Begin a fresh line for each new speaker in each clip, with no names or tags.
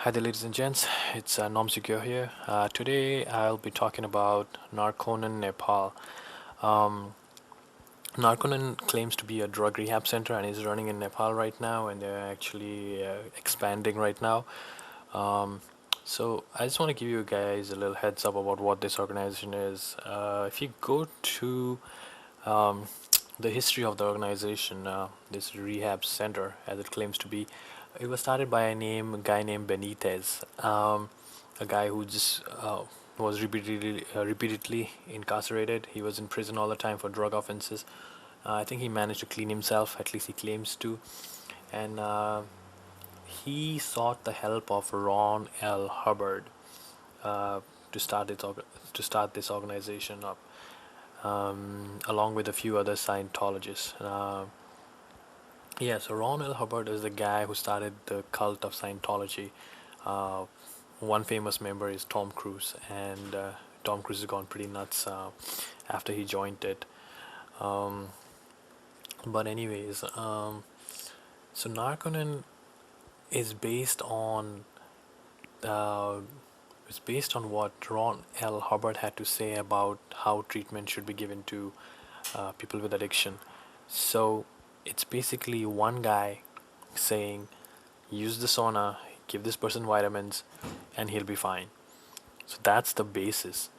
Hi there, ladies and gents. It's Nom Secure here. Today I'll be talking about Narconan Nepal. Um, Narconon claims to be a drug rehab center and is running in Nepal right now, and they're actually expanding right now. Um, so I just want to give you guys a little heads up about what this organization is. If you go to um, the history of the organization, this rehab center, as it claims to be, it was started by a guy named Benitez, a guy who just was repeatedly incarcerated. He was in prison all the time for drug offenses. I think he managed to clean himself, at least he claims to, and he sought the help of Ron L. Hubbard uh, to start this organization up, along with a few other Scientologists. Yeah, so Ron L. Hubbard is the guy who started the cult of Scientology. Uh, One famous member is Tom Cruise, and Tom Cruise has gone pretty nuts after he joined it. Um, but anyways, so Narconon is based on uh, what Ron L. Hubbard had to say about how treatment should be given to people with addiction. So it's basically one guy saying, use the sauna, give this person vitamins, and he'll be fine. So that's the basis.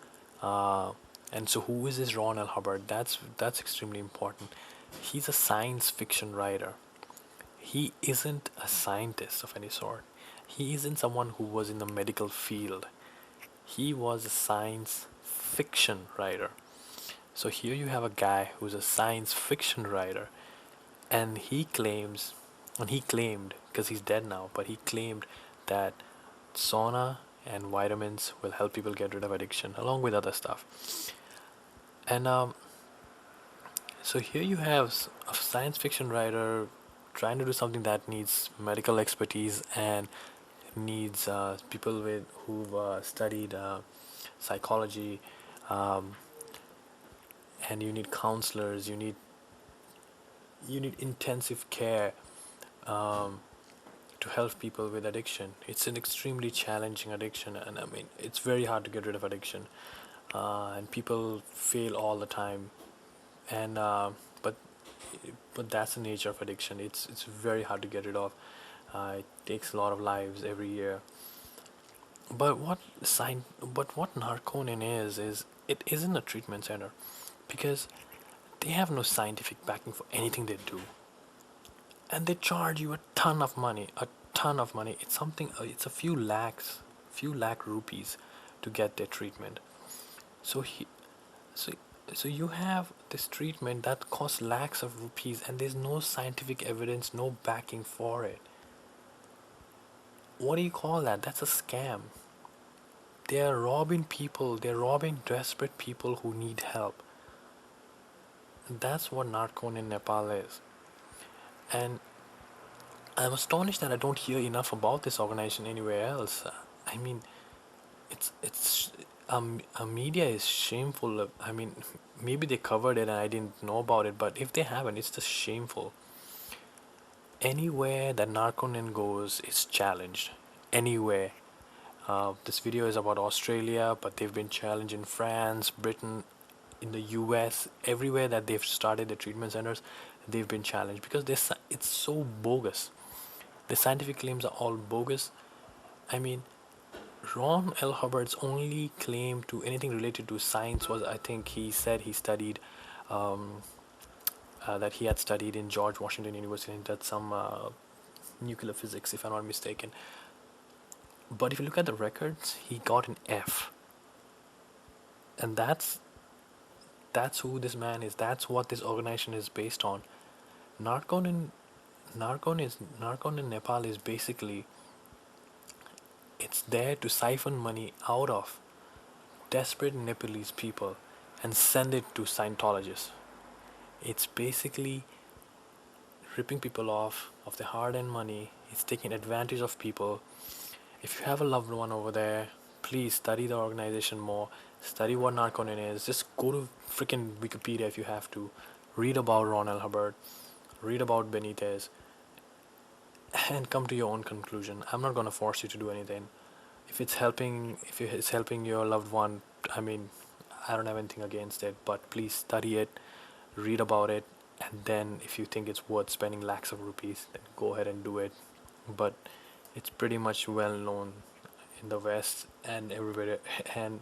Uh, and so who is this Ron L. Hubbard? That's extremely important. He's a science fiction writer. He isn't a scientist of any sort. He isn't someone who was in the medical field. He was a science fiction writer. So here you have a guy who's a science fiction writer, and he claimed, because he's dead now, but he claimed that sauna and vitamins will help people get rid of addiction, along with other stuff. And so here you have a science fiction writer trying to do something that needs medical expertise and needs people who've studied psychology, um, and you need counselors, you need intensive care um, to help people with addiction. It's an extremely challenging addiction, and I mean, it's very hard to get rid of addiction, and people fail all the time. And but that's the nature of addiction. It's very hard to get rid of. It takes a lot of lives every year. But what Narconon is it isn't a treatment center, because they have no scientific backing for anything they do, and they charge you a ton of money. It's something. It's a few lakh rupees to get their treatment. So he, so so you have this treatment that costs lakhs of rupees, and there's no scientific evidence, no backing for it. What do you call that? That's a scam. They are robbing people. They're robbing desperate people who need help. That's what Narcon in Nepal is. And I'm astonished that I don't hear enough about this organization anywhere else. I mean, it's media is shameful. I mean, maybe they covered it and I didn't know about it, but if they haven't, it's just shameful. Anywhere that Narconon goes, it's challenged. Anywhere. This video is about Australia, but they've been challenged in France, Britain, in the US, everywhere that they've started the treatment centers, they've been challenged because it's so bogus. The scientific claims are all bogus. I mean, Ron L. Hubbard's only claim to anything related to science was, I think he said he studied, um, that he had studied in George Washington University and did some nuclear physics, if I'm not mistaken. But if you look at the records, he got an F, and that's who this man is. That's what this organization is based on. Narcon in Narcon in Nepal is basically, it's there to siphon money out of desperate Nepalese people and send it to Scientologists. It's basically ripping people off of their hard-earned money. It's taking advantage of people. If you have a loved one over there, please study the organization more. Study what Narconon is. Just go to freaking Wikipedia if you have to. Read about Ron L. Hubbard. Read about Benitez. and come to your own conclusion. I'm not going to force you to do anything. If it's helping your loved one, I mean, I don't have anything against it, but please study it, read about it, and then if you think it's worth spending lakhs of rupees, then go ahead and do it. But it's pretty much well known in the West and everywhere, and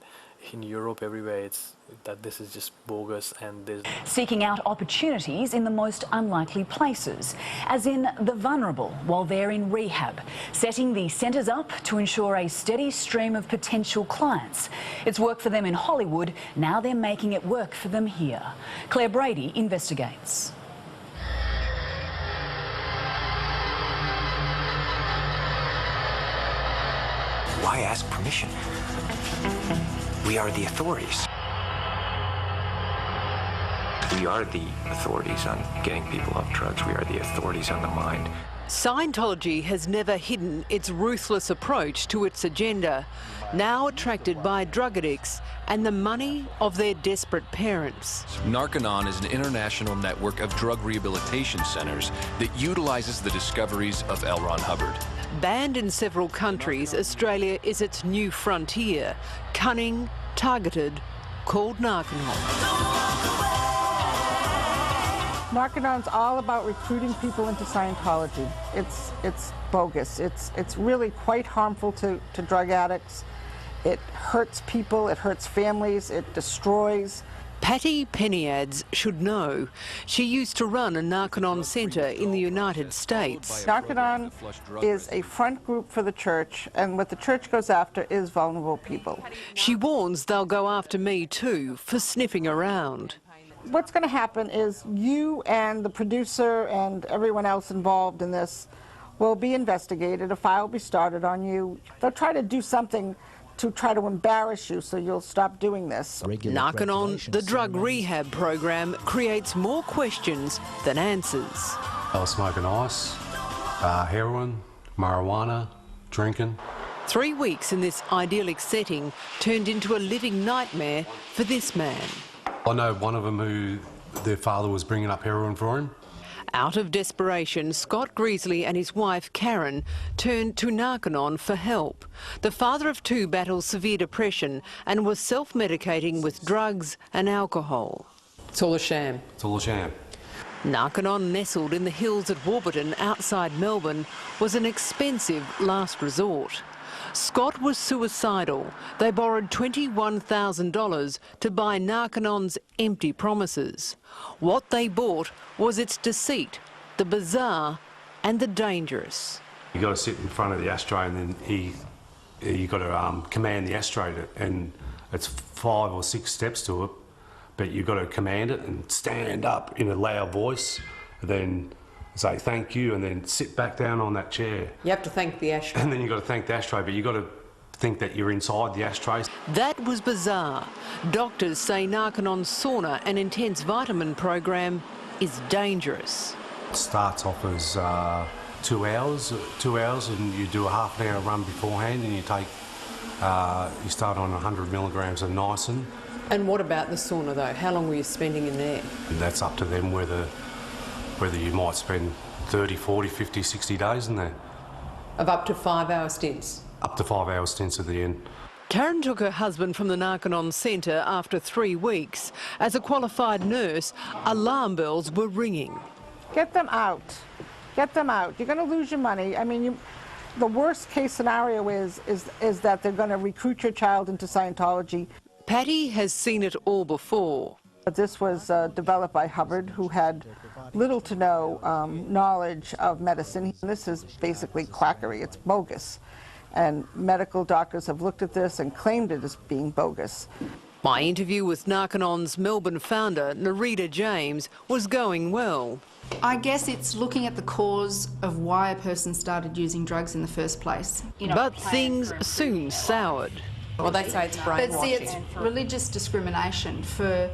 in Europe, everywhere, it's that this is just bogus, and there's
seeking out opportunities in the most unlikely places, as in the vulnerable while they're in rehab, setting the centres up to ensure a steady stream of potential clients. It's worked for them in Hollywood, now they're making it work for them here. Claire Brady investigates.
Why ask permission? We are the authorities. We are the authorities on getting people off drugs. We are the authorities on the mind.
Scientology has never hidden its ruthless approach to its agenda, now attracted by drug addicts and the money of their desperate parents.
Narconon is an international network of drug rehabilitation centers that utilizes the discoveries of L. Ron Hubbard.
Banned in several countries, Australia is its new frontier, cunning, targeted, called Narconon.
Narconon's all about recruiting people into Scientology. It's bogus. It's really quite harmful to drug addicts. It hurts people, it hurts families, it destroys.
Patty Pennyadds should know. She used to run a Narconon centre in the United States.
Narconon is a front group for the church, and what the church goes after is vulnerable people.
She warns they'll go after me too for sniffing around.
What's going to happen is you and the producer and everyone else involved in this will be investigated. A file will be started on you. They'll try to do something to try to embarrass you so you'll stop doing this.
Narconon, the drug rehab program, creates more questions than answers.
I was smoking ice, heroin, marijuana, drinking.
3 weeks in this idyllic setting turned into a living nightmare for this man.
I know one of them who their father was bringing up heroin for him.
Out of desperation, Scott Greasley and his wife Karen turned to Narconon for help. The father of two battles severe depression and was self-medicating with drugs and alcohol.
It's all a sham.
It's all a sham.
Narconon, nestled in the hills at Warburton outside Melbourne, was an expensive last resort. Scott was suicidal. They borrowed $21,000 to buy Narconon's empty promises. What they bought was its deceit, the bizarre and the dangerous.
You got to sit in front of the ashtray, and then you got to command the ashtray, and it's 5 or 6 steps to it, but you got to command it and stand up in a loud voice, and then say thank you, and then sit back down on that chair.
You have to thank the ashtray.
And then you got to thank the ashtray, but you got to think that you're inside the ashtray.
That was bizarre. Doctors say Narconon's sauna and intense vitamin program is dangerous.
It starts off as 2 hours, and you do a half-an-hour run beforehand, and you start on 100 milligrams of niacin.
And what about the sauna though? How long were you spending in there?
And that's up to them whether you might spend 30, 40, 50, 60 days in there.
Of up to 5-hour stints?
Up to 5-hour stints at the end.
Karen took her husband from the Narconon Centre after 3 weeks. As a qualified nurse, alarm bells were ringing.
Get them out. Get them out. You're going to lose your money. I mean, the worst case scenario is that they're going to recruit your child into Scientology.
Patty has seen it all before.
This was developed by Hubbard, who had little to no knowledge of medicine. This is basically quackery. It's bogus. And medical doctors have looked at this and claimed it as being bogus.
My interview with Narconon's Melbourne founder, Nerida James, was going well.
I guess it's looking at the cause of why a person started using drugs in the first place.
But things soon soured.
Well, they say it's brainwashing.
But see, it's religious discrimination for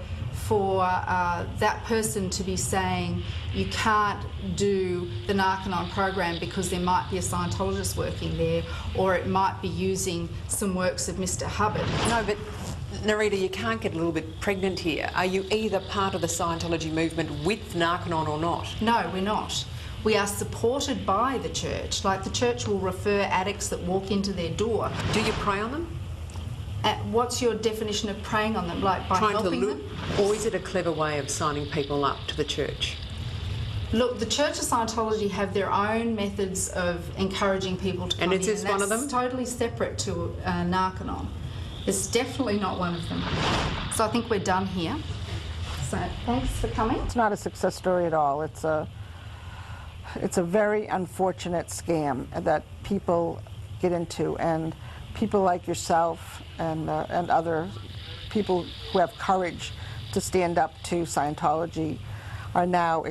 that person to be saying you can't do the Narconon program because there might be a Scientologist working there, or it might be using some works of Mr. Hubbard.
No, but Nerida, you can't get a little bit pregnant here. Are you either part of the Scientology movement with Narconon or not?
No, we're not. We are supported by the church. Like, the church will refer addicts that walk into their door.
Do you prey on them?
What's your definition of preying on them? Like, by helping them?
Or is it a clever way of signing people up to the church?
Look, the Church of Scientology have their own methods of encouraging people to come in.
And is this one of them?
That's totally separate to Narconon. It's definitely not one of them. So I think we're done here. So thanks for coming.
It's not a success story at all. It's a very unfortunate scam that people get into, and people like yourself and other people who have courage to stand up to Scientology are now